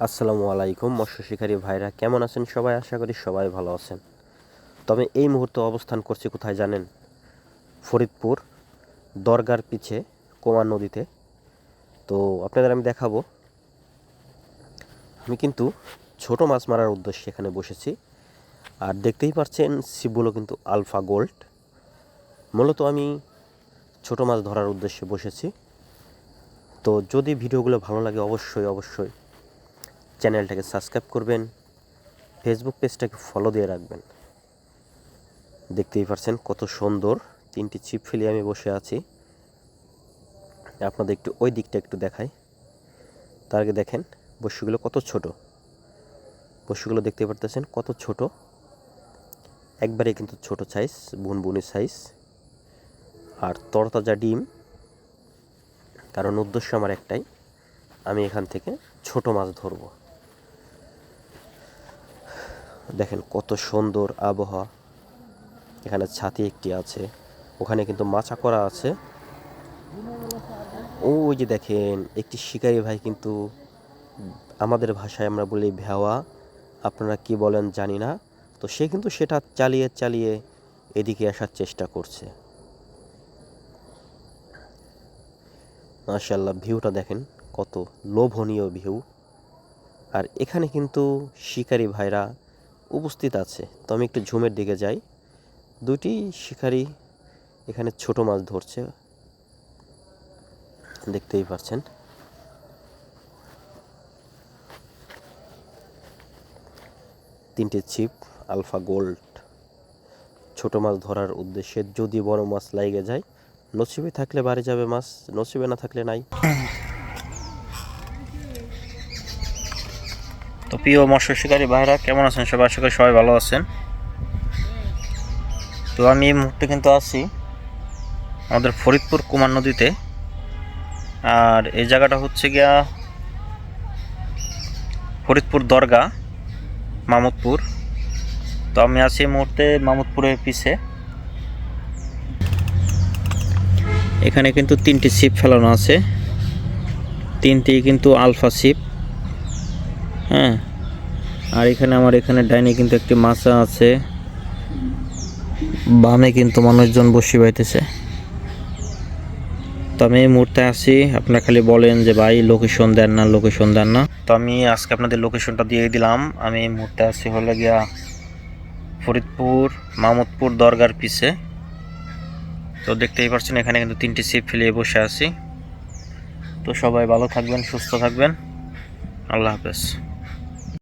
আসসালামু আলাইকুম মৎস্য শিকারী ভাইরা, কেমন আছেন সবাই? আশা করি সবাই ভালো আছেন। তবে এই মুহূর্তে অবস্থান করছি কোথায় জানেন? ফরিদপুর দরগার পিছে কোমার নদীতে। তো আপনাদের আমি দেখাবো। আমি কিন্তু ছোট মাছ মারার উদ্দেশ্যে এখানে বসেছি। আর দেখতেই পাচ্ছেন ছিপগুলো কিন্তু আলফা গোল্ড। মূলত আমি ছোট মাছ ধরার উদ্দেশ্যে বসেছি। তো যদি ভিডিওগুলো ভালো লাগে অবশ্যই চ্যানেলটাকে সাবস্ক্রাইব করবেন, ফেসবুক পেজটাকে ফলো দিয়ে রাখবেন। দেখতেই পাচ্ছেন কত সুন্দর 3টি ছিপ ফেলে আমি বসে আছি। আপনাদের একটু ওই দিকটা একটু দেখাই। তার আগে দেখেন বস্যুগুলো কত ছোট। বস্যুগুলো দেখতে পারতেছেন কত ছোট, একবারে কিন্তু ছোট সাইজ, বুনবুনি সাইজ। আর তরতাজা ডিম। কারণ উদ্দেশ্য আমার একটাই, আমি এখান থেকে ছোট মাছ ধরব। দেখেন কত সুন্দর আবহাওয়া। এখানে ছাতি একটি আছে, ওখানে কিন্তু মাচা করা আছে। ওই যে দেখেন একটি শিকারী ভাই, কিন্তু আমাদের ভাষায় আমরা বলি ভেওয়া, আপনারা কি বলেন জানি না। তো সে কিন্তু সেটা চালিয়ে এদিকে আসার চেষ্টা করছে। মাশাআল্লাহ, ভিউটা দেখেন কত লোভনীয় ভিউ। আর এখানে কিন্তু শিকারী ভাইরা উপস্থিত আছে। তো আমি একটু ঝুমের দিকে যাই। দুটি শিকারী এখানে ছোট মাছ ধরছে, দেখতেই পাচ্ছেন। তিনটে ছিপ আলফা গোল্ড, ছোট মাছ ধরার উদ্দেশ্যে। যদি বড় মাছ লাগে যায়, নসিবে থাকলে বাড়ি যাবে মাছ, নসিবে না থাকলে নাই। তো প্রিয় মৎস্য শিকারী ভাইরা, কেমন আছেন সবাই? আশা করি সবাই ভালো আছেন। তো আমি এই মুহূর্তে কিন্তু আছি আমাদের ফরিদপুর কুমার নদীতে। আর এই জায়গাটা হচ্ছে গিয়া ফরিদপুর দরগা, মামুদপুর। তো আমি আছি এই মুহূর্তে মামুদপুরের পিছে। এখানে কিন্তু 3টি ছিপ ফেলানো আছে, 3টি কিন্তু আলফা ছিপ। হ্যাঁ, আর এখানে ডাইনে কিন্তু একটি মাছা আছে, বামে কিন্তু মানুষজন বসে বাইতেছে। তো আমি এই মুহূর্তে আসি, আপনারা খালি বলেন যে ভাই লোকেশন দেন না। তো আমি আজকে আপনাদের লোকেশনটা দিয়ে দিলাম। আমি এই মুহূর্তে আসি হলে গিয়া ফরিদপুর মামুদপুর দরগার পিছে। তো দেখতেই পাচ্ছেন এখানে কিন্তু 3টি ছিপ ফেলিয়ে বসে আছি। তো সবাই ভালো থাকবেন, সুস্থ থাকবেন। আল্লাহ হাফেজ।